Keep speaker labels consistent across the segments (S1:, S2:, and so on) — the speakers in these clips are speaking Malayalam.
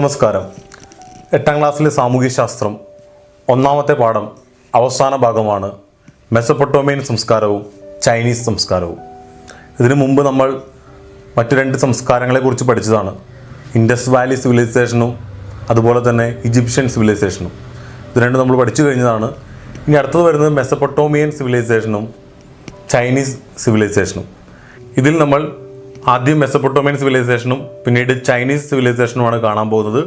S1: നമസ്കാരം. 8ാം ക്ലാസ്സിലെ സാമൂഹ്യശാസ്ത്രം ഒന്നാമത്തെ പാഠം അവസാന ഭാഗമാണ് മെസപ്പൊട്ടോമിയൻ സംസ്കാരവും ചൈനീസ് സംസ്കാരവും. ഇതിനു മുമ്പ് നമ്മൾ മറ്റു രണ്ട് സംസ്കാരങ്ങളെക്കുറിച്ച് പഠിച്ചതാണ്. ഇൻഡസ് വാലി സിവിലൈസേഷനും അതുപോലെ തന്നെ ഈജിപ്ഷ്യൻ സിവിലൈസേഷനും. ഇത് രണ്ടും നമ്മൾ പഠിച്ചു കഴിഞ്ഞതാണ്. ഇനി അടുത്തത് വരുന്നത് മെസപ്പൊട്ടോമിയൻ സിവിലൈസേഷനും ചൈനീസ് സിവിലൈസേഷനും. ഇതിൽ നമ്മൾ ആദ്യം മെസപ്പൊട്ടോമിയൻ സിവിലൈസേഷനും പിന്നീട് ചൈനീസ് സിവിലൈസേഷനുമാണ് കാണാൻ പോകുന്നത്.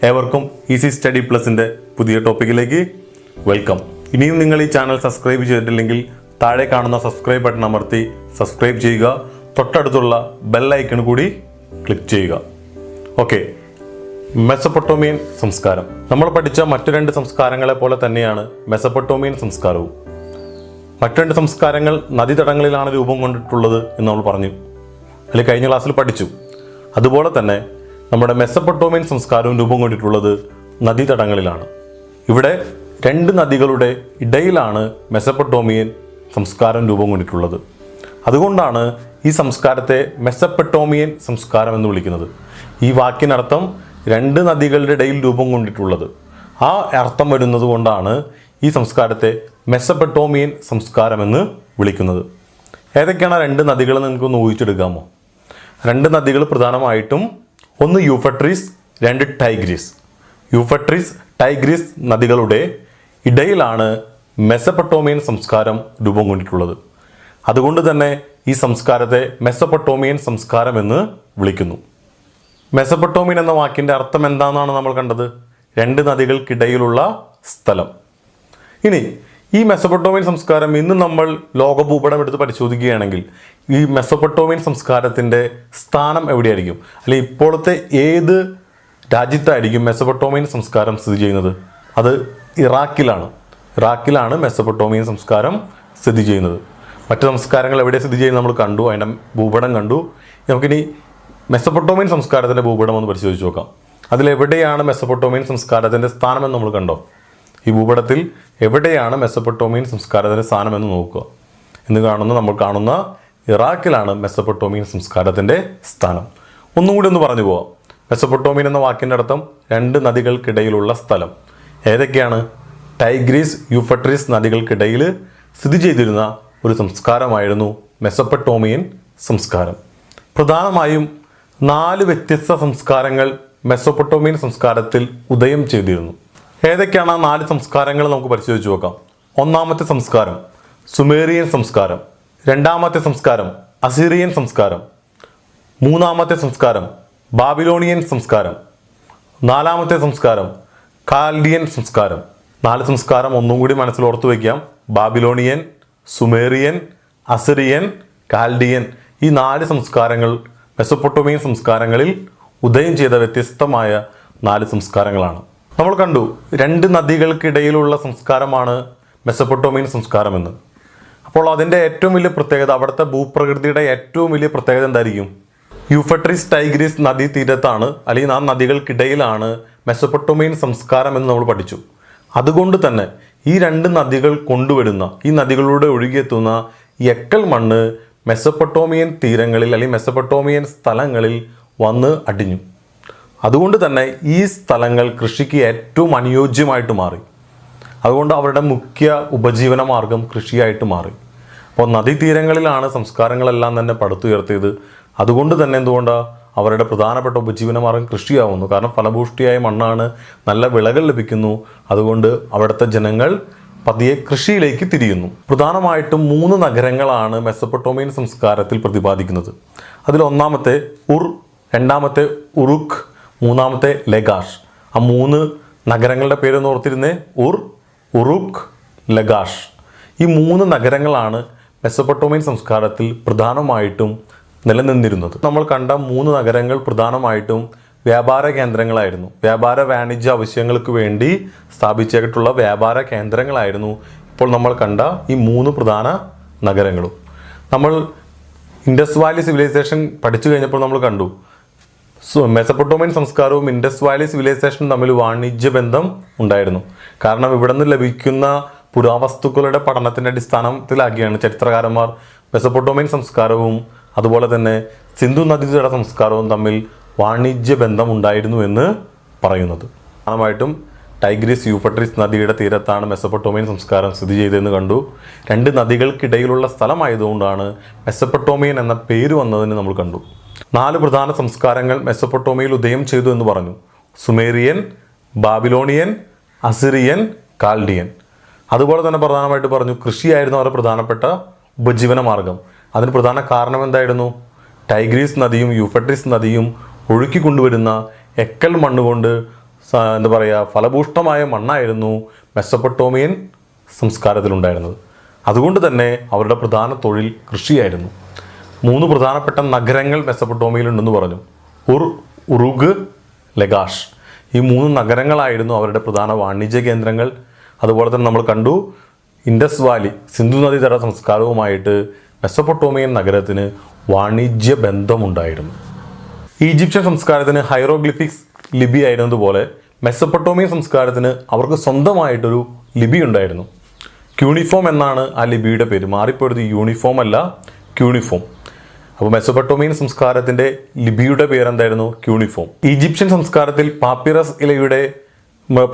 S1: ഏവർക്കും ഈസി സ്റ്റഡി പ്ലസിൻ്റെ പുതിയ ടോപ്പിക്കിലേക്ക് വെൽക്കം. ഇനിയും നിങ്ങൾ ഈ ചാനൽ സബ്സ്ക്രൈബ് ചെയ്തിട്ടില്ലെങ്കിൽ താഴെ കാണുന്ന സബ്സ്ക്രൈബ് ബട്ടൺ അമർത്തി സബ്സ്ക്രൈബ് ചെയ്യുക. തൊട്ടടുത്തുള്ള ബെൽ ഐക്കൺ കൂടി ക്ലിക്ക് ചെയ്യുക. ഓക്കെ, മെസപ്പൊട്ടോമിയൻ സംസ്കാരം നമ്മൾ പഠിച്ച മറ്റു രണ്ട് സംസ്കാരങ്ങളെ പോലെ തന്നെയാണ് മെസപ്പൊട്ടോമിയൻ സംസ്കാരവും. മറ്റു രണ്ട് സംസ്കാരങ്ങൾ നദീതടങ്ങളിലാണ് രൂപം കൊണ്ടിട്ടുള്ളത് എന്ന് നമ്മൾ പറഞ്ഞു, അല്ലെങ്കിൽ കഴിഞ്ഞ ക്ലാസ്സിൽ പഠിച്ചു. അതുപോലെ തന്നെ നമ്മുടെ മെസപ്പൊട്ടോമിയൻ സംസ്കാരവും രൂപം കൊണ്ടിട്ടുള്ളത് നദീതടങ്ങളിലാണ്. ഇവിടെ രണ്ട് നദികളുടെ ഇടയിലാണ് മെസപ്പൊട്ടോമിയൻ സംസ്കാരം രൂപം കൊണ്ടിട്ടുള്ളത്. അതുകൊണ്ടാണ് ഈ സംസ്കാരത്തെ മെസപ്പൊട്ടോമിയൻ സംസ്കാരം എന്ന് വിളിക്കുന്നത്. ഈ വാക്കിനർത്ഥം രണ്ട് നദികളുടെ ഇടയിൽ രൂപം കൊണ്ടിട്ടുള്ളത്. ആ അർത്ഥം വരുന്നത് കൊണ്ടാണ് ഈ സംസ്കാരത്തെ മെസപ്പൊട്ടോമിയൻ സംസ്കാരമെന്ന് വിളിക്കുന്നത്. ഏതൊക്കെയാണ് രണ്ട് നദികൾ നിങ്ങൾക്കൊന്ന് ഊഹിച്ചെടുക്കാമോ? രണ്ട് നദികൾ പ്രധാനമായിട്ടും ഒന്ന് യൂഫട്രീസ്, രണ്ട് ടൈഗ്രീസ്. യൂഫട്രീസ്, ടൈഗ്രീസ് നദികളുടെ ഇടയിലാണ് മെസപ്പൊട്ടോമിയൻ സംസ്കാരം രൂപം കൊണ്ടിട്ടുള്ളത്. അതുകൊണ്ട് തന്നെ ഈ സംസ്കാരത്തെ മെസപ്പൊട്ടോമിയൻ സംസ്കാരം എന്ന് വിളിക്കുന്നു. മെസപ്പൊട്ടോമിയൻ എന്ന വാക്കിൻ്റെ അർത്ഥം എന്താണെന്നാണ് നമ്മൾ കണ്ടത്. രണ്ട് നദികൾക്കിടയിലുള്ള സ്ഥലം. ഇനി ഈ മെസപ്പൊട്ടോമിയൻ സംസ്കാരം ഇന്ന് നമ്മൾ ലോകഭൂപടം എടുത്ത് പരിശോധിക്കുകയാണെങ്കിൽ ഈ മെസപ്പൊട്ടോമിയൻ സംസ്കാരത്തിൻ്റെ സ്ഥാനം എവിടെയായിരിക്കും, അല്ലെങ്കിൽ ഇപ്പോഴത്തെ ഏത് രാജ്യത്തായിരിക്കും മെസപ്പൊട്ടോമിയൻ സംസ്കാരം സ്ഥിതി ചെയ്യുന്നത്? അത് ഇറാഖിലാണ് മെസപ്പൊട്ടോമിയൻ സംസ്കാരം സ്ഥിതി ചെയ്യുന്നത്. മറ്റ് സംസ്കാരങ്ങൾ എവിടെ സ്ഥിതി ചെയ്യുന്നത് നമ്മൾ കണ്ടു, അതിൻ്റെ ഭൂപടം കണ്ടു. നമുക്കിനി മെസപ്പൊട്ടോമിയൻ സംസ്കാരത്തിൻ്റെ ഭൂപടം ഒന്ന് പരിശോധിച്ച് നോക്കാം. അതിലെവിടെയാണ് മെസപ്പൊട്ടോമിയൻ സംസ്കാരത്തിൻ്റെ സ്ഥാനമെന്ന് നമ്മൾ കണ്ടോ? ഈ ഭൂപടത്തിൽ എവിടെയാണ് മെസപ്പൊട്ടോമിയൻ സംസ്കാരത്തിൻ്റെ സ്ഥാനമെന്ന് നോക്കുക. നമ്മൾ കാണുന്ന ഇറാഖിലാണ് മെസപ്പൊട്ടോമിയൻ സംസ്കാരത്തിൻ്റെ സ്ഥാനം. ഒന്നുകൂടി ഒന്ന് പറഞ്ഞു പോവാം. മെസപ്പൊട്ടോമിയൻ എന്ന വാക്കിൻ്റെ അർത്ഥം രണ്ട് നദികൾക്കിടയിലുള്ള സ്ഥലം. ഏതൊക്കെയാണ്? ടൈഗ്രീസ്, യൂഫട്രീസ് നദികൾക്കിടയിൽ സ്ഥിതി ചെയ്തിരുന്ന ഒരു സംസ്കാരമായിരുന്നു മെസപ്പൊട്ടോമിയൻ സംസ്കാരം. പ്രധാനമായും 4 വ്യത്യസ്ത സംസ്കാരങ്ങൾ മെസപ്പൊട്ടോമിയൻ സംസ്കാരത്തിൽ ഉദയം ചെയ്തിരുന്നു. ഏതൊക്കെയാണ് ആ 4 സംസ്കാരങ്ങൾ നമുക്ക് പരിശോധിച്ച് നോക്കാം. ഒന്നാമത്തെ സംസ്കാരം സുമേറിയൻ സംസ്കാരം, രണ്ടാമത്തെ സംസ്കാരം അസീറിയൻ സംസ്കാരം, മൂന്നാമത്തെ സംസ്കാരം ബാബിലോണിയൻ സംസ്കാരം, നാലാമത്തെ സംസ്കാരം കാൽഡിയൻ സംസ്കാരം. 4 സംസ്കാരം ഒന്നും കൂടി മനസ്സിൽ ഓർത്തു വയ്ക്കാം. Babylonian, Sumerian, Assyrian, Chaldean. ഈ 4 സംസ്കാരങ്ങൾ മെസപ്പൊട്ടോമിയൻ സംസ്കാരങ്ങളിൽ ഉദയം ചെയ്ത വ്യത്യസ്തമായ 4 സംസ്കാരങ്ങളാണ്. നമ്മൾ കണ്ടു രണ്ട് നദികൾക്കിടയിലുള്ള സംസ്കാരമാണ് മെസപ്പൊട്ടോമിയൻ സംസ്കാരമെന്ന്. അപ്പോൾ അതിൻ്റെ ഏറ്റവും വലിയ പ്രത്യേകത, അവിടുത്തെ ഭൂപ്രകൃതിയുടെ ഏറ്റവും വലിയ പ്രത്യേകത എന്തായിരിക്കും? യൂഫട്രീസ്, ടൈഗ്രീസ് നദീ തീരത്താണ്, അല്ലെങ്കിൽ ആ നദികൾക്കിടയിലാണ് മെസപ്പൊട്ടോമിയൻ സംസ്കാരം എന്ന് നമ്മൾ പഠിച്ചു. അതുകൊണ്ട് തന്നെ ഈ രണ്ട് നദികൾ കൊണ്ടുവരുന്ന, ഈ നദികളിലൂടെ ഒഴുകിയെത്തുന്ന എക്കൽ മണ്ണ് മെസപ്പൊട്ടോമിയൻ തീരങ്ങളിൽ അല്ലെങ്കിൽ മെസപ്പൊട്ടോമിയൻ സ്ഥലങ്ങളിൽ വന്ന് അടിഞ്ഞു. അതുകൊണ്ട് തന്നെ ഈ സ്ഥലങ്ങൾ കൃഷിക്ക് ഏറ്റവും അനുയോജ്യമായിട്ട് മാറി. അതുകൊണ്ട് അവരുടെ മുഖ്യ ഉപജീവന മാർഗം കൃഷിയായിട്ട് മാറി. അപ്പോൾ നദീതീരങ്ങളിലാണ് സംസ്കാരങ്ങളെല്ലാം തന്നെ പടുത്തുയർത്തിയത്. അതുകൊണ്ട് തന്നെ എന്തുകൊണ്ടാണ് അവരുടെ പ്രധാനപ്പെട്ട ഉപജീവന മാർഗം കൃഷിയാവുന്നു. കാരണം ഫലഭൂഷ്ടിയായ മണ്ണാണ്, നല്ല വിളകൾ ലഭിക്കുന്നു. അതുകൊണ്ട് അവിടുത്തെ ജനങ്ങൾ പതിയെ കൃഷിയിലേക്ക് തിരിയുന്നു. പ്രധാനമായിട്ടും 3 നഗരങ്ങളാണ് മെസപ്പൊട്ടോമിയൻ സംസ്കാരത്തിൽ പ്രതിപാദിക്കുന്നത്. അതിൽ ഒന്നാമത്തെ ഉർ, രണ്ടാമത്തെ ഉറുഖ്, മൂന്നാമത്തെ ലഗാഷ്. ആ 3 നഗരങ്ങളുടെ പേരൊന്ന് ഓർത്തിരുന്നേ. ഉർ, ഉറുഖ്, ലഗാഷ്. ഈ 3 നഗരങ്ങളാണ് മെസപ്പൊട്ടോമിയൻ സംസ്കാരത്തിൽ പ്രധാനമായിട്ടും നിലനിന്നിരുന്നത്. നമ്മൾ കണ്ട 3 നഗരങ്ങൾ പ്രധാനമായിട്ടും വ്യാപാര കേന്ദ്രങ്ങളായിരുന്നു. വ്യാപാര വാണിജ്യ ആവശ്യങ്ങൾക്ക് വേണ്ടി സ്ഥാപിച്ചിട്ടുള്ള വ്യാപാര കേന്ദ്രങ്ങളായിരുന്നു ഇപ്പോൾ നമ്മൾ കണ്ട ഈ 3 പ്രധാന നഗരങ്ങളും. നമ്മൾ ഇൻഡസ് വാലി സിവിലൈസേഷൻ പഠിച്ചു കഴിഞ്ഞപ്പോൾ നമ്മൾ കണ്ടു മെസപ്പൊട്ടോമിയൻ സംസ്കാരവും ഇൻഡസ് വാലി സിവിലൈസേഷനും തമ്മിൽ വാണിജ്യ ബന്ധം ഉണ്ടായിരുന്നു. കാരണം ഇവിടെ നിന്ന് ലഭിക്കുന്ന പുരാവസ്തുക്കളുടെ പഠനത്തിൻ്റെ അടിസ്ഥാനത്തിലാക്കിയാണ് ചരിത്രകാരന്മാർ മെസപ്പൊട്ടോമിയൻ സംസ്കാരവും അതുപോലെ തന്നെ സിന്ധു നദീതട സംസ്കാരവും തമ്മിൽ വാണിജ്യ ബന്ധം ഉണ്ടായിരുന്നു എന്ന് പറയുന്നത്. പ്രധാനമായിട്ടും ടൈഗ്രീസ് യൂഫട്രീസ് നദിയുടെ തീരത്താണ് മെസപ്പൊട്ടോമിയൻ സംസ്കാരം സ്ഥിതി ചെയ്തതെന്ന് കണ്ടു. രണ്ട് നദികൾക്കിടയിലുള്ള സ്ഥലമായതുകൊണ്ടാണ് മെസപ്പൊട്ടോമിയൻ എന്ന പേര് വന്നതെന്ന് നമ്മൾ കണ്ടു. 4 പ്രധാന സംസ്കാരങ്ങൾ മെസപ്പൊട്ടോമിയയിൽ ഉദയം ചെയ്തു എന്ന് പറഞ്ഞു. Sumerian, Babylonian, Assyrian, Chaldean. അതുപോലെ തന്നെ പ്രധാനമായിട്ട് പറഞ്ഞു കൃഷിയായിരുന്നു അവരുടെ പ്രധാനപ്പെട്ട ഉപജീവന മാർഗം. അതിന് പ്രധാന കാരണം എന്തായിരുന്നു? ടൈഗ്രീസ് നദിയും യൂഫട്രീസ് നദിയും ഒഴുക്കി കൊണ്ടുവരുന്ന എക്കൽ മണ്ണുകൊണ്ട് എന്താ പറയുക, ഫലഭൂഷ്ടമായ മണ്ണായിരുന്നു മെസപ്പൊട്ടോമിയൻ സംസ്കാരത്തിലുണ്ടായിരുന്നത്. അതുകൊണ്ട് തന്നെ അവരുടെ പ്രധാന തൊഴിൽ കൃഷിയായിരുന്നു. 3 പ്രധാനപ്പെട്ട നഗരങ്ങൾ മെസപ്പൊട്ടോമിയയിലുണ്ടെന്ന് പറഞ്ഞു. ഉറുഗ്, ലഗാഷ്. ഈ 3 നഗരങ്ങളായിരുന്നു അവരുടെ പ്രധാന വാണിജ്യ കേന്ദ്രങ്ങൾ. അതുപോലെ തന്നെ നമ്മൾ കണ്ടു ഇൻഡസ് വാലി, സിന്ധു നദീതട സംസ്കാരവുമായിട്ട് മെസപ്പൊട്ടോമിയൻ നഗരത്തിന് വാണിജ്യ ബന്ധമുണ്ടായിരുന്നു. ഈജിപ്ഷ്യൻ സംസ്കാരത്തിന് ഹൈറോഗ്ലിഫിക്സ് ലിപി ആയിരുന്നതുപോലെ മെസപ്പൊട്ടോമിയൻ സംസ്കാരത്തിന് അവർക്ക് സ്വന്തമായിട്ടൊരു ലിപി ഉണ്ടായിരുന്നു. ക്യൂണിഫോം എന്നാണ് ആ ലിപിയുടെ പേര്. മാറിപ്പോയത് യൂണിഫോം അല്ല, ക്യൂണിഫോം. അപ്പോൾ മെസപ്പൊട്ടോമിയൻ സംസ്കാരത്തിൻ്റെ ലിപിയുടെ പേരെന്തായിരുന്നു? ക്യൂണിഫോം. ഈജിപ്ഷ്യൻ സംസ്കാരത്തിൽ പാപ്പിറസ് ഇലയുടെ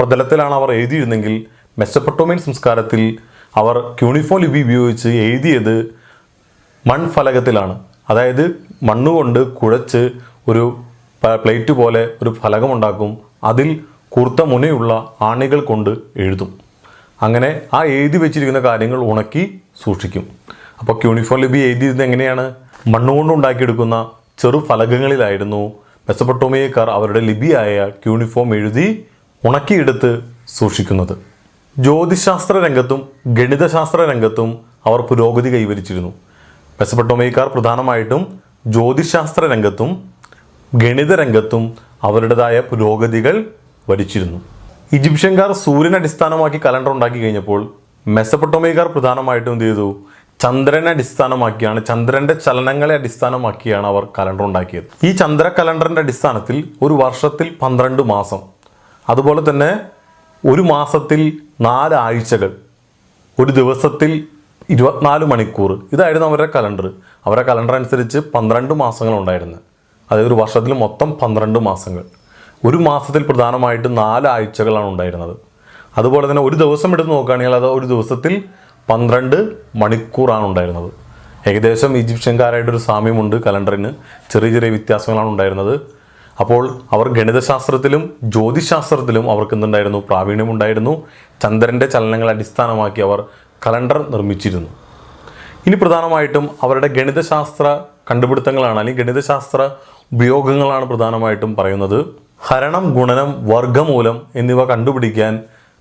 S1: പ്രതലത്തിലാണ് അവർ എഴുതിയിരുന്നെങ്കിൽ മെസപ്പൊട്ടോമിയൻ സംസ്കാരത്തിൽ അവർ ക്യൂണിഫോം ലിപി ഉപയോഗിച്ച് എഴുതിയത് മൺഫലകത്തിലാണ്. അതായത് മണ്ണുകൊണ്ട് കുഴച്ച് ഒരു പ്ലേറ്റ് പോലെ ഒരു ഫലകമുണ്ടാക്കും. അതിൽ കൂർത്ത മുനയുള്ള ആണികൾ കൊണ്ട് എഴുതും. അങ്ങനെ ആ എഴുതി വെച്ചിരിക്കുന്ന കാര്യങ്ങൾ ഉണക്കി സൂക്ഷിക്കും. അപ്പോൾ ക്യൂണിഫോം ലിപി എഴുതിയത് എങ്ങനെയാണ്? മണ്ണുകൊണ്ട് ഉണ്ടാക്കിയെടുക്കുന്ന ചെറു ഫലകങ്ങളിലായിരുന്നു മെസപ്പൊട്ടോമിയക്കാർ അവരുടെ ലിപിയായ ക്യൂണിഫോം എഴുതി ഉണക്കിയെടുത്ത് സൂക്ഷിക്കുന്നത്. ജ്യോതിശാസ്ത്ര രംഗത്തും ഗണിതശാസ്ത്ര രംഗത്തും അവർ പുരോഗതി കൈവരിച്ചിരുന്നു. മെസപ്പൊട്ടോമിയക്കാർ പ്രധാനമായിട്ടും ജ്യോതിശാസ്ത്ര രംഗത്തും ഗണിത രംഗത്തും അവരുടേതായ പുരോഗതികൾ വരിച്ചിരുന്നു. ഈജിപ്ഷ്യൻകാർ സൂര്യനെ അടിസ്ഥാനമാക്കി കലണ്ടർ ഉണ്ടാക്കി കഴിഞ്ഞപ്പോൾ മെസപ്പൊട്ടോമിയക്കാർ പ്രധാനമായിട്ടും എന്ത് ചെയ്തു? ചന്ദ്രനെ അടിസ്ഥാനമാക്കിയാണ്, ചന്ദ്രൻ്റെ ചലനങ്ങളെ അടിസ്ഥാനമാക്കിയാണ് അവർ കലണ്ടർ ഉണ്ടാക്കിയത്. ഈ ചന്ദ്ര കലണ്ടറിൻ്റെ അടിസ്ഥാനത്തിൽ ഒരു വർഷത്തിൽ 12 മാസം, അതുപോലെ തന്നെ ഒരു മാസത്തിൽ 4 ആഴ്ചകൾ, ഒരു ദിവസത്തിൽ 24 മണിക്കൂർ, ഇതായിരുന്നു അവരുടെ കലണ്ടർ. അവരുടെ കലണ്ടർ അനുസരിച്ച് 12 മാസങ്ങളുണ്ടായിരുന്നു. അതായത് ഒരു വർഷത്തിൽ മൊത്തം 12 മാസങ്ങൾ. ഒരു മാസത്തിൽ പ്രധാനമായിട്ട് 4 ആഴ്ചകളാണ് ഉണ്ടായിരുന്നത്. അതുപോലെ തന്നെ ഒരു ദിവസം എടുത്ത് നോക്കുകയാണെങ്കിൽ അത് ഒരു ദിവസത്തിൽ 12 മണിക്കൂറാണ് ഉണ്ടായിരുന്നത്. ഏകദേശം ഈജിപ്ഷ്യൻകാരായിട്ടൊരു സാമ്യമുണ്ട് കലണ്ടറിന്. ചെറിയ ചെറിയ വ്യത്യാസങ്ങളാണ് ഉണ്ടായിരുന്നത്. അപ്പോൾ അവർ ഗണിതശാസ്ത്രത്തിലും ജ്യോതിശാസ്ത്രത്തിലും അവർക്ക് എന്തുണ്ടായിരുന്നു? പ്രാവീണ്യമുണ്ടായിരുന്നു. ചന്ദ്രൻ്റെ ചലനങ്ങളെ അടിസ്ഥാനമാക്കി അവർ കലണ്ടർ നിർമ്മിച്ചിരുന്നു. ഇനി പ്രധാനമായിട്ടും അവരുടെ ഗണിതശാസ്ത്ര കണ്ടുപിടുത്തങ്ങളാണ്, അല്ലെങ്കിൽ ഗണിതശാസ്ത്ര ഉപയോഗങ്ങളാണ് പ്രധാനമായിട്ടും പറയുന്നത്. ഹരണം, ഗുണനം, വർഗ്ഗമൂലം എന്നിവ കണ്ടുപിടിക്കാൻ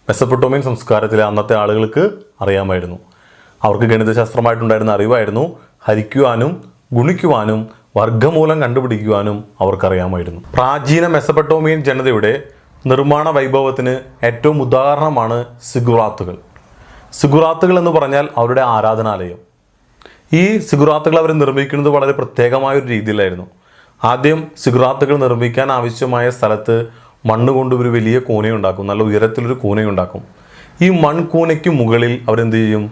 S1: മെസപ്പൊട്ടോമിയൻ സംസ്കാരത്തിലെ അന്നത്തെ ആളുകൾക്ക് അറിയാമായിരുന്നു. അവർക്ക് ഗണിതശാസ്ത്രമായിട്ടുണ്ടായിരുന്ന അറിവായിരുന്നു. ഹരിക്കുവാനും ഗുണിക്കുവാനും വർഗ്ഗമൂലം കണ്ടുപിടിക്കുവാനും അവർക്കറിയാമായിരുന്നു. പ്രാചീന മെസപ്പൊട്ടോമിയൻ ജനതയുടെ നിർമ്മാണ വൈഭവത്തിന് ഏറ്റവും ഉദാഹരണമാണ് സിഗുറാത്തുകൾ. സിഗുറാത്തുകൾ എന്ന് പറഞ്ഞാൽ അവരുടെ ആരാധനാലയം. ഈ സിഗുറാത്തുകൾ അവർ നിർമ്മിക്കുന്നത് വളരെ പ്രത്യേകമായ ഒരു രീതിയിലായിരുന്നു. ആദ്യം സിഗുറാത്തുകൾ നിർമ്മിക്കാൻ ആവശ്യമായ സ്ഥലത്ത് മണ്ണ് കൊണ്ട് ഒരു വലിയ കൂനയുണ്ടാക്കും, നല്ല ഉയരത്തിലൊരു കൂനയുണ്ടാക്കും. ഈ മൺകൂനയ്ക്ക് മുകളിൽ അവരെന്ത് ചെയ്യും?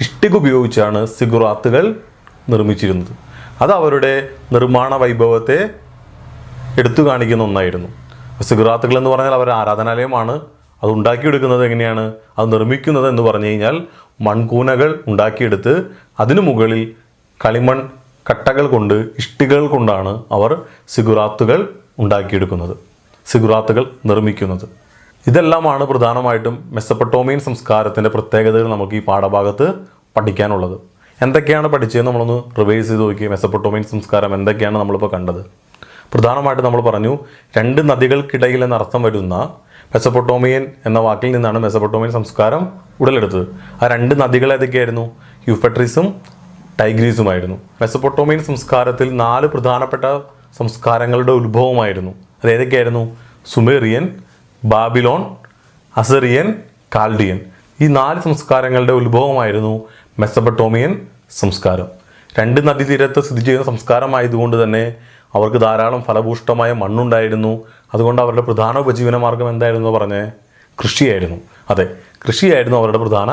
S1: ഇഷ്ടിക ഉപയോഗിച്ചാണ് സിഗുറാത്തുകൾ നിർമ്മിച്ചിരുന്നത്. അത് അവരുടെ നിർമ്മാണ വൈഭവത്തെ എടുത്തു കാണിക്കുന്ന ഒന്നായിരുന്നു. സിഗുറാത്തുകൾ എന്ന് പറഞ്ഞാൽ അവരുടെ ആരാധനാലയമാണ്. അത് ഉണ്ടാക്കിയെടുക്കുന്നത് എങ്ങനെയാണ്? അത് നിർമ്മിക്കുന്നത് എന്ന് പറഞ്ഞു കഴിഞ്ഞാൽ മൺകൂനകൾ ഉണ്ടാക്കിയെടുത്ത് അതിനു മുകളിൽ കളിമൺ കട്ടകൾ കൊണ്ട്, ഇഷ്ടികകൾ കൊണ്ടാണ് അവർ സിഗുറാത്തുകൾ ഉണ്ടാക്കിയെടുക്കുന്നത്, സിഗുറാത്തുകൾ നിർമ്മിക്കുന്നത്. ഇതെല്ലാമാണ് പ്രധാനമായിട്ടും മെസപ്പൊട്ടോമിയൻ സംസ്കാരത്തിൻ്റെ പ്രത്യേകതകൾ നമുക്ക് ഈ പാഠഭാഗത്ത് പഠിക്കാനുള്ളത്. എന്തൊക്കെയാണ് പഠിച്ചതെന്ന് നമ്മളൊന്ന് റിവൈസ് ചെയ്ത് നോക്കി. മെസപ്പൊട്ടോമിയൻ സംസ്കാരം എന്തൊക്കെയാണ് നമ്മളിപ്പോൾ കണ്ടത്? പ്രധാനമായിട്ട് നമ്മൾ പറഞ്ഞു 2 നദികൾക്കിടയിൽ എന്നർത്ഥം വരുന്ന മെസപ്പൊട്ടോമിയൻ എന്ന വാക്കിൽ നിന്നാണ് മെസപ്പൊട്ടോമിയൻ സംസ്കാരം ഉടലെടുത്തത്. ആ 2 നദികൾ ഏതൊക്കെയായിരുന്നു? യൂഫട്രീസും ടൈഗ്രീസുമായിരുന്നു. മെസപ്പൊട്ടോമിയൻ സംസ്കാരത്തിൽ 4 പ്രധാനപ്പെട്ട സംസ്കാരങ്ങളുടെ ഉത്ഭവമായിരുന്നു. അത് ഏതൊക്കെയായിരുന്നു? Sumerian, Babylon, Assyrian, Chaldean. ഈ 4 സംസ്കാരങ്ങളുടെ ഉത്ഭവമായിരുന്നു മെസപ്പൊട്ടോമിയൻ സംസ്കാരം. 2 നദീതീരത്ത് സ്ഥിതി ചെയ്യുന്ന സംസ്കാരമായതുകൊണ്ട് തന്നെ അവർക്ക് ധാരാളം ഫലഭൂഷ്ടമായ മണ്ണുണ്ടായിരുന്നു. അതുകൊണ്ട് അവരുടെ പ്രധാന ഉപജീവന മാർഗം എന്തായിരുന്നു പറഞ്ഞേ? കൃഷിയായിരുന്നു. അതെ, കൃഷിയായിരുന്നു അവരുടെ പ്രധാന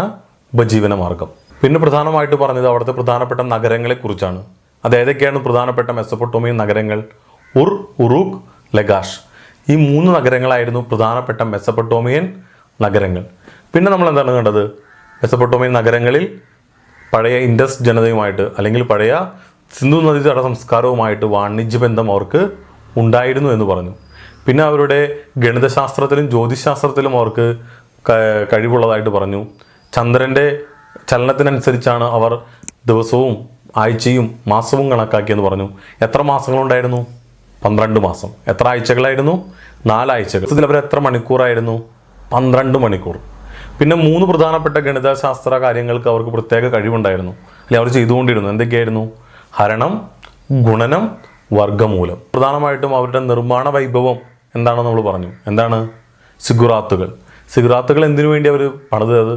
S1: ഉപജീവന മാർഗം. പിന്നെ പ്രധാനമായിട്ട് പറഞ്ഞത് അവിടുത്തെ പ്രധാനപ്പെട്ട നഗരങ്ങളെക്കുറിച്ചാണ്. അത് ഏതൊക്കെയാണ് പ്രധാനപ്പെട്ട മെസപ്പൊട്ടോമിയൻ നഗരങ്ങൾ? ഉറുഗ്, ലഗാഷ്. ഈ 3 നഗരങ്ങളായിരുന്നു പ്രധാനപ്പെട്ട മെസപ്പൊട്ടോമിയൻ നഗരങ്ങൾ. പിന്നെ നമ്മൾ എന്താണ് കണ്ടത്? മെസപ്പൊട്ടോമിയൻ നഗരങ്ങളിൽ പഴയ ഇൻഡസ് ജനതയുമായിട്ട് അല്ലെങ്കിൽ പഴയ സിന്ധു നദീതട സംസ്കാരവുമായിട്ട് വാണിജ്യബന്ധം അവർക്ക് ഉണ്ടായിരുന്നു എന്ന് പറഞ്ഞു. പിന്നെ അവരുടെ ഗണിതശാസ്ത്രത്തിലും ജ്യോതിശാസ്ത്രത്തിലും അവർക്ക് കഴിവുള്ളതായിട്ട് പറഞ്ഞു. ചന്ദ്രൻ്റെ ചലനത്തിനനുസരിച്ചാണ് അവർ ദിവസവും ആഴ്ചയും മാസവും കണക്കാക്കിയെന്ന് പറഞ്ഞു. എത്ര മാസങ്ങളുണ്ടായിരുന്നു? 12 മാസം. എത്ര ആഴ്ചകളായിരുന്നു? 4 ആഴ്ചകൾ. ഇതിൽ അവർ എത്ര മണിക്കൂറായിരുന്നു? 12 മണിക്കൂർ. പിന്നെ 3 പ്രധാനപ്പെട്ട ഗണിതശാസ്ത്ര കാര്യങ്ങൾക്ക് അവർക്ക് പ്രത്യേക കഴിവുണ്ടായിരുന്നു, അല്ലെങ്കിൽ അവർ ചെയ്തുകൊണ്ടിരുന്നു. എന്തൊക്കെയായിരുന്നു? ഹരണം, ഗുണനം, വർഗ്ഗമൂലം. പ്രധാനമായിട്ടും അവരുടെ നിർമ്മാണ വൈഭവം എന്താണെന്ന് നമ്മൾ പറഞ്ഞു. എന്താണ്? സിഗുറാത്തുകൾ. സിഗുറാത്തുകൾ എന്തിനു വേണ്ടി അവർ പണിതത്?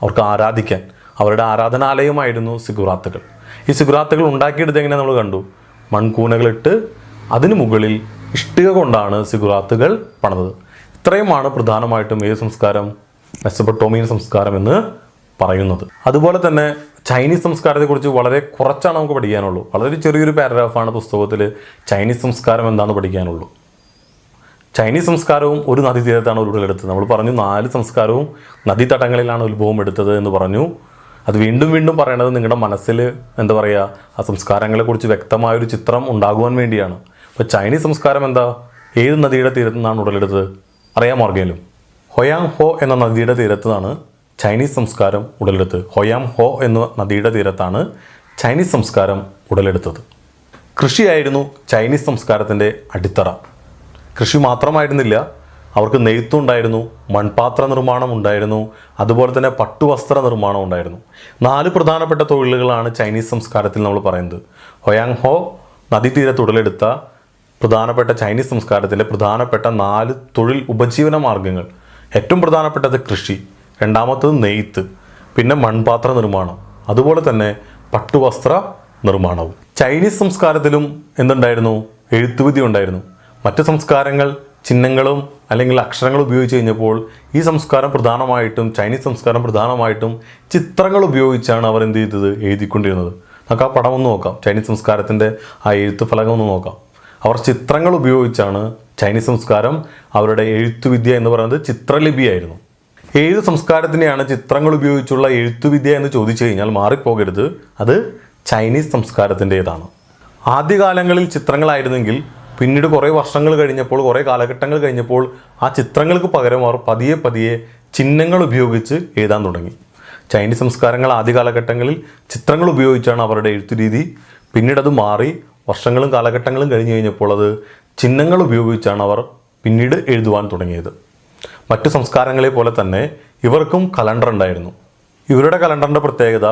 S1: അവർക്ക് ആരാധിക്കാൻ. അവരുടെ ആരാധനാലയമായിരുന്നു സിഗുറാത്തുകൾ. ഈ സിഗുറാത്തുകൾ ഉണ്ടാക്കിയെടുത്ത് എങ്ങനെ നമ്മൾ കണ്ടു? മൺകൂനകളിട്ട് അതിനു മുകളിൽ ഇഷ്ടിക കൊണ്ടാണ് സിഗുറാത്തുകൾ പണിതത്. ഇത്രയുമാണ് പ്രധാനമായിട്ടും ഏത് സംസ്കാരം? മെസപ്പൊട്ടോമിയൻ സംസ്കാരം എന്ന് പറയുന്നത്. അതുപോലെ തന്നെ ചൈനീസ് സംസ്കാരത്തെക്കുറിച്ച് വളരെ കുറച്ചാണ് നമുക്ക് പഠിക്കാനുള്ളൂ. വളരെ ചെറിയൊരു പാരഗ്രാഫാണ് പുസ്തകത്തിൽ ചൈനീസ് സംസ്കാരം എന്താണെന്ന് പഠിക്കാനുള്ളൂ. ചൈനീസ് സംസ്കാരവും ഒരു നദീതീരത്താണ് ഉടലെടുത്തത്. നമ്മൾ പറഞ്ഞു 4 സംസ്കാരവും നദീതടങ്ങളിലാണ് ഉത്ഭവം എടുത്തത് എന്ന് പറഞ്ഞു. അത് വീണ്ടും വീണ്ടും പറയണത് നിങ്ങളുടെ മനസ്സിൽ എന്താ പറയുക, ആ സംസ്കാരങ്ങളെക്കുറിച്ച് വ്യക്തമായൊരു ചിത്രം ഉണ്ടാകുവാൻ വേണ്ടിയാണ്. അപ്പോൾ ചൈനീസ് സംസ്കാരം എന്താ? ഏത് നദിയുടെ തീരത്തു നിന്നാണ് ഉടലെടുത്തത്? അറിയാമോ ആർക്കെങ്കിലും? ഹൊയാങ് ഹോ എന്ന നദിയുടെ തീരത്താണ് ചൈനീസ് സംസ്കാരം ഉടലെടുത്തത്. ഹൊയാങ് ഹോ എന്ന നദിയുടെ തീരത്താണ് ചൈനീസ് സംസ്കാരം ഉടലെടുത്തത്. കൃഷിയായിരുന്നു ചൈനീസ് സംസ്കാരത്തിൻ്റെ അടിത്തറ. കൃഷി മാത്രമായിരുന്നില്ല, അവർക്ക് നെയ്ത്തും ഉണ്ടായിരുന്നു, മൺപാത്ര നിർമ്മാണം ഉണ്ടായിരുന്നു, അതുപോലെ തന്നെ പട്ടുവസ്ത്ര നിർമ്മാണം ഉണ്ടായിരുന്നു. 4 പ്രധാനപ്പെട്ട തൊഴിലുകളാണ് ചൈനീസ് സംസ്കാരത്തിൽ നമ്മൾ പറയുന്നത്. ഹൊയാങ് ഹോ നദീതീരത്ത് ഉടലെടുത്ത പ്രധാനപ്പെട്ട ചൈനീസ് സംസ്കാരത്തിലെ പ്രധാനപ്പെട്ട 4 തൊഴിൽ ഉപജീവന മാർഗങ്ങൾ. ഏറ്റവും പ്രധാനപ്പെട്ടത് കൃഷി, രണ്ടാമത്തത് നെയ്ത്ത്, പിന്നെ മൺപാത്ര നിർമ്മാണം, അതുപോലെ തന്നെ പട്ടുവസ്ത്ര നിർമ്മാണവും. ചൈനീസ് സംസ്കാരത്തിലും എന്തുണ്ടായിരുന്നു? എഴുത്തുവിദ്യ ഉണ്ടായിരുന്നു. മറ്റ് സംസ്കാരങ്ങൾ ചിഹ്നങ്ങളും അല്ലെങ്കിൽ അക്ഷരങ്ങൾ ഉപയോഗിച്ച് കഴിഞ്ഞപ്പോൾ ഈ സംസ്കാരം പ്രധാനമായിട്ടും ചൈനീസ് സംസ്കാരം പ്രധാനമായിട്ടും ചിത്രങ്ങൾ ഉപയോഗിച്ചാണ് അവർ എന്ത് ചെയ്തത്? എഴുതിക്കൊണ്ടിരുന്നത്. നമുക്ക് ആ പടം ഒന്ന് നോക്കാം. ചൈനീസ് സംസ്കാരത്തിൻ്റെ ആ എഴുത്ത് ഫലകം ഒന്ന് നോക്കാം. അവർ ചിത്രങ്ങൾ ഉപയോഗിച്ചാണ് ചൈനീസ് സംസ്കാരം, അവരുടെ എഴുത്തുവിദ്യ എന്ന് പറയുന്നത് ചിത്രലിപിയായിരുന്നു. ഏത് സംസ്കാരത്തിനെയാണ് ചിത്രങ്ങൾ ഉപയോഗിച്ചുള്ള എഴുത്തുവിദ്യ എന്ന് ചോദിച്ചു കഴിഞ്ഞാൽ മാറിപ്പോകരുത്, അത് ചൈനീസ് സംസ്കാരത്തിൻ്റെതാണ്. ആദ്യകാലങ്ങളിൽ ചിത്രങ്ങളായിരുന്നെങ്കിൽ പിന്നീട് കുറേ വർഷങ്ങൾ കഴിഞ്ഞപ്പോൾ, കുറേ കാലഘട്ടങ്ങൾ കഴിഞ്ഞപ്പോൾ ആ ചിത്രങ്ങൾക്ക് പകരം അവർ പതിയെ പതിയെ ചിഹ്നങ്ങൾ ഉപയോഗിച്ച് എഴുതാൻ തുടങ്ങി. ചൈനീസ് സംസ്കാരങ്ങൾ ആദ്യ കാലഘട്ടങ്ങളിൽ ചിത്രങ്ങൾ ഉപയോഗിച്ചാണ് അവരുടെ എഴുത്തു രീതി. പിന്നീട് അത് മാറി വർഷങ്ങളും കാലഘട്ടങ്ങളും കഴിഞ്ഞ് കഴിഞ്ഞപ്പോൾ അത് ചിഹ്നങ്ങൾ ഉപയോഗിച്ചാണ് അവർ പിന്നീട് എഴുതുവാൻ തുടങ്ങിയത്. മറ്റു സംസ്കാരങ്ങളെ പോലെ തന്നെ ഇവർക്കും കലണ്ടർ ഉണ്ടായിരുന്നു. ഇവരുടെ കലണ്ടറിൻ്റെ പ്രത്യേകത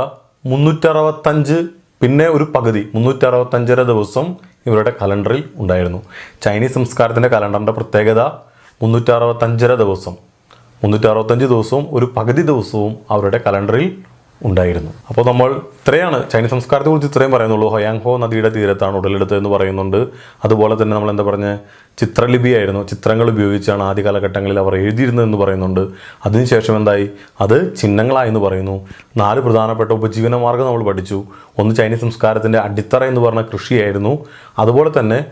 S1: 365 പിന്നെ ഒരു പകുതി 365 ദിവസം ഇവരുടെ കലണ്ടറിൽ ഉണ്ടായിരുന്നു. ചൈനീസ് സംസ്കാരത്തിൻ്റെ കലണ്ടറിൻ്റെ പ്രത്യേകത 365 ദിവസം, 365 ദിവസവും ഒരു പകുതി ദിവസവും അവരുടെ കലണ്ടറിൽ ഉണ്ടായിരുന്നു. അപ്പോൾ നമ്മൾ ഇത്രയാണ് ചൈനീസ് സംസ്കാരത്തെക്കുറിച്ച് ഇത്രയും പറയുന്നുള്ളൂ. ഹൊയാങ് ഹോ നദിയുടെ തീരത്താണ് ഉടലെടുത്തതെന്ന് പറയുന്നുണ്ട്. അതുപോലെ തന്നെ നമ്മൾ എന്താ പറഞ്ഞ ചിത്രലിപിയായിരുന്നു, ചിത്രങ്ങൾ ഉപയോഗിച്ചാണ് ആദ്യ കാലഘട്ടങ്ങളിൽ അവർ എഴുതിയിരുന്നതെന്ന് പറയുന്നുണ്ട്. അതിനുശേഷം എന്തായി? അത് ചിഹ്നങ്ങളായെന്ന് പറയുന്നു. 4 പ്രധാനപ്പെട്ട ഉപജീവന മാർഗ്ഗം നമ്മൾ പഠിച്ചു. ഒന്ന് ചൈനീസ് സംസ്കാരത്തിൻ്റെ അടിത്തറ എന്ന് പറഞ്ഞ കൃഷിയായിരുന്നു. അതുപോലെ തന്നെ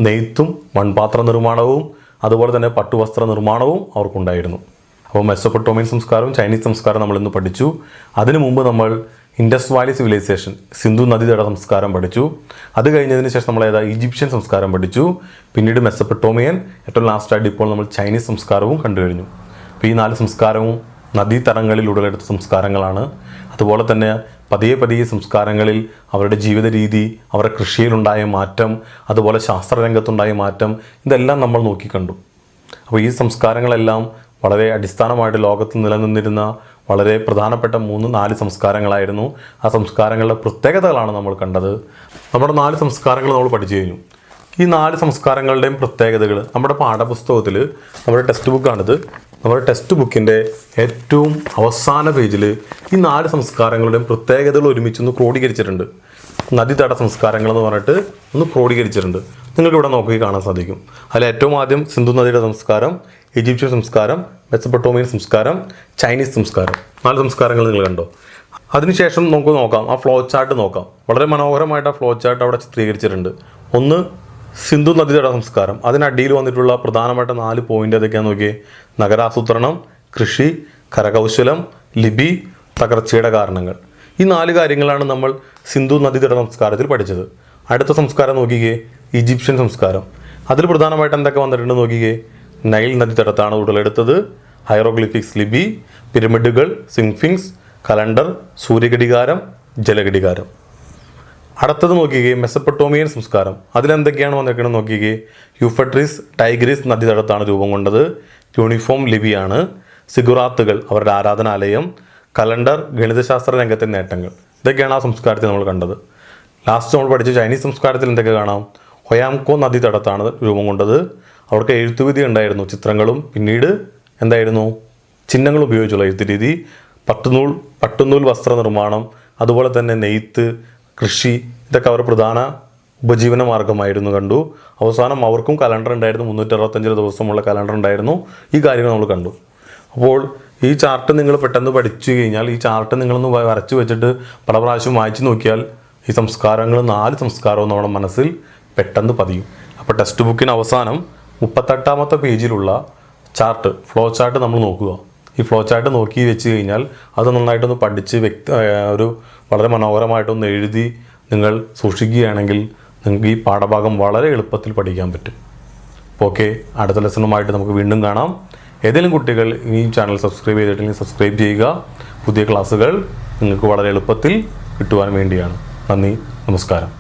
S1: നെയ്ത്തും മൺപാത്ര നിർമ്മാണവും അതുപോലെ തന്നെ പട്ടുവസ്ത്ര നിർമ്മാണവും അവർക്കുണ്ടായിരുന്നു. അപ്പോൾ മെസപ്പൊട്ടോമിയൻ സംസ്കാരവും ചൈനീസ് സംസ്കാരം നമ്മളിന്ന് പഠിച്ചു. അതിനു മുമ്പ് നമ്മൾ ഇൻഡസ് വാലി സിവിലൈസേഷൻ, സിന്ധു നദീതട സംസ്കാരം പഠിച്ചു. അത് കഴിഞ്ഞതിന് ശേഷം നമ്മൾ ഈജിപ്ഷ്യൻ സംസ്കാരം പഠിച്ചു. പിന്നീട് മെസപ്പൊട്ടോമിയൻ, ഏറ്റവും ലാസ്റ്റായിട്ട് ഇപ്പോൾ നമ്മൾ ചൈനീസ് സംസ്കാരവും കണ്ടു കഴിഞ്ഞു. അപ്പോൾ ഈ 4 സംസ്കാരവും നദീതടങ്ങളിൽ ഉടലെടുത്ത സംസ്കാരങ്ങളാണ്. അതുപോലെ തന്നെ പതിയെ പതിയെ സംസ്കാരങ്ങളിൽ അവരുടെ ജീവിത രീതി, അവരുടെ കൃഷിയിലുണ്ടായ മാറ്റം, അതുപോലെ ശാസ്ത്രരംഗത്തുണ്ടായ മാറ്റം, ഇതെല്ലാം നമ്മൾ നോക്കിക്കണ്ടു. അപ്പോൾ ഈ സംസ്കാരങ്ങളെല്ലാം വളരെ അടിസ്ഥാനമായിട്ട് ലോകത്ത് നിലനിന്നിരുന്ന വളരെ പ്രധാനപ്പെട്ട 3-4 സംസ്കാരങ്ങളായിരുന്നു. ആ സംസ്കാരങ്ങളുടെ പ്രത്യേകതകളാണ് നമ്മൾ കണ്ടത്. നമ്മുടെ 4 സംസ്കാരങ്ങൾ നമ്മൾ പഠിച്ചു കഴിഞ്ഞു. ഈ 4 സംസ്കാരങ്ങളുടെയും പ്രത്യേകതകൾ നമ്മുടെ പാഠപുസ്തകത്തിൽ, നമ്മുടെ ടെക്സ്റ്റ് ബുക്കാണിത്, നമ്മുടെ ടെക്സ്റ്റ് ബുക്കിൻ്റെ ഏറ്റവും അവസാന പേജിൽ ഈ 4 സംസ്കാരങ്ങളുടെയും പ്രത്യേകതകൾ ഒരുമിച്ചൊന്ന് ക്രോഡീകരിച്ചിട്ടുണ്ട്. നദീതട സംസ്കാരങ്ങൾ എന്ന് പറഞ്ഞിട്ട് ഒന്ന് ക്രോഡീകരിച്ചിട്ടുണ്ട്. നിങ്ങൾക്ക് ഇവിടെ നോക്കി കാണാൻ സാധിക്കും. അതിൽ ഏറ്റവും ആദ്യം സിന്ധു നദിയുടെ സംസ്കാരം, ഈജിപ്ഷ്യൻ സംസ്കാരം, മെസപ്പൊട്ടോമിയൻ സംസ്കാരം, ചൈനീസ് സംസ്കാരം. 4 സംസ്കാരങ്ങൾ നിങ്ങൾ കണ്ടോ? അതിനുശേഷം നമുക്ക് നോക്കാം, ആ ഫ്ലോ ചാർട്ട് നോക്കാം. വളരെ മനോഹരമായിട്ട് ആ ഫ്ലോ ചാർട്ട് അവിടെ ചിത്രീകരിച്ചിട്ടുണ്ട്. ഒന്ന് സിന്ധു നദീതട സംസ്കാരം. അതിനടിയിൽ വന്നിട്ടുള്ള പ്രധാനപ്പെട്ട 4 പോയിന്റ് ഏതൊക്കെയാണെന്ന് നോക്കിയേ. നഗരാസൂത്രണം, കൃഷി, കരകൗശലം, ലിപി, തകർച്ചയുടെ കാരണങ്ങൾ. ഈ 4 കാര്യങ്ങളാണ് നമ്മൾ സിന്ധു നദീതട സംസ്കാരത്തിൽ പഠിച്ചത്. അടുത്ത സംസ്കാരം നോക്കിക്കേ, ഈജിപ്ഷ്യൻ സംസ്കാരം. അതിൽ പ്രധാനമായിട്ട് എന്തൊക്കെ വന്നിട്ടുണ്ട് നോക്കിക്കേ. നൈൽ നദീതടത്താണ് ഉടലെടുത്തത്. ഹൈറോഗ്ലിഫിക്സ് ലിപി, പിരമിഡുകൾ, സിംഫിങ്സ്, കലണ്ടർ, സൂര്യഘടികാരം, ജലഘടികാരം. അടുത്തത് നോക്കിക്കേ, മെസപ്പൊട്ടോമിയൻ സംസ്കാരം. അതിലെന്തൊക്കെയാണ് വന്നിരിക്കുന്നത് നോക്കിക്കേ. യൂഫട്രീസ്, ടൈഗ്രീസ് നദീതടത്താണ് രൂപം കൊണ്ടത്. യൂണിഫോം ലിപിയാണ്. സിഗുറാത്തുകൾ അവരുടെ ആരാധനാലയം. കലണ്ടർ, ഗണിതശാസ്ത്ര രംഗത്തെ നേട്ടങ്ങൾ. ഇതൊക്കെയാണ് ആ സംസ്കാരത്തിൽ നമ്മൾ കണ്ടത്. ലാസ്റ്റ് നമ്മൾ പഠിച്ച ചൈനീസ് സംസ്കാരത്തിൽ എന്തൊക്കെ കാണാം. ഹൊയാംകോ നദീതടത്താണ് രൂപം കൊണ്ടത്. അവർക്ക് എഴുത്തുവിധി ഉണ്ടായിരുന്നു, ചിത്രങ്ങളും പിന്നീട് എന്തായിരുന്നു, ചിഹ്നങ്ങൾ ഉപയോഗിച്ചുള്ള എഴുത്ത് രീതി. പട്ടുനൂൽ വസ്ത്ര നിർമ്മാണം, അതുപോലെ തന്നെ നെയ്ത്ത്, കൃഷി, ഇതൊക്കെ അവർ പ്രധാന ഉപജീവന മാർഗമായിരുന്നു കണ്ടു. അവസാനം അവർക്കും കലണ്ടർ ഉണ്ടായിരുന്നു, 365 ദിവസമുള്ള കലണ്ടർ ഉണ്ടായിരുന്നു. ഈ കാര്യങ്ങൾ നമ്മൾ കണ്ടു. അപ്പോൾ ഈ ചാർട്ട് നിങ്ങൾ പെട്ടെന്ന് പഠിച്ചു കഴിഞ്ഞാൽ ഈ ചാർട്ട് നിങ്ങളൊന്ന് വരച്ച് വെച്ചിട്ട് പല പ്രാവശ്യം വായിച്ചു നോക്കിയാൽ ഈ സംസ്കാരങ്ങൾ 4 സംസ്കാരവും നമ്മുടെ മനസ്സിൽ പെട്ടെന്ന് പതിയും. അപ്പോൾ ടെക്സ്റ്റ് ബുക്കിന് അവസാനം 38ാമത്തെ പേജിലുള്ള ചാർട്ട്, ഫ്ലോ ചാർട്ട് നമ്മൾ നോക്കുക. ഈ ഫ്ലോ ചാർട്ട് നോക്കി വെച്ച് കഴിഞ്ഞാൽ അത് നന്നായിട്ടൊന്ന് പഠിച്ച് ഒരു വളരെ മനോഹരമായിട്ടൊന്ന് എഴുതി നിങ്ങൾ സൂക്ഷിക്കുകയാണെങ്കിൽ നിങ്ങൾക്ക് ഈ പാഠഭാഗം വളരെ എളുപ്പത്തിൽ പഠിക്കാൻ പറ്റും. ഓക്കെ, അടുത്ത ലെസണുമായിട്ട് നമുക്ക് വീണ്ടും കാണാം. ഏതെങ്കിലും കുട്ടികൾ ഈ ചാനൽ സബ്സ്ക്രൈബ് ചെയ്തിട്ടില്ലെങ്കിൽ സബ്സ്ക്രൈബ് ചെയ്യുക. പുതിയ ക്ലാസ്സുകൾ നിങ്ങൾക്ക് വളരെ എളുപ്പത്തിൽ കിട്ടുവാൻ വേണ്ടിയാണ്. നന്ദി, നമസ്കാരം.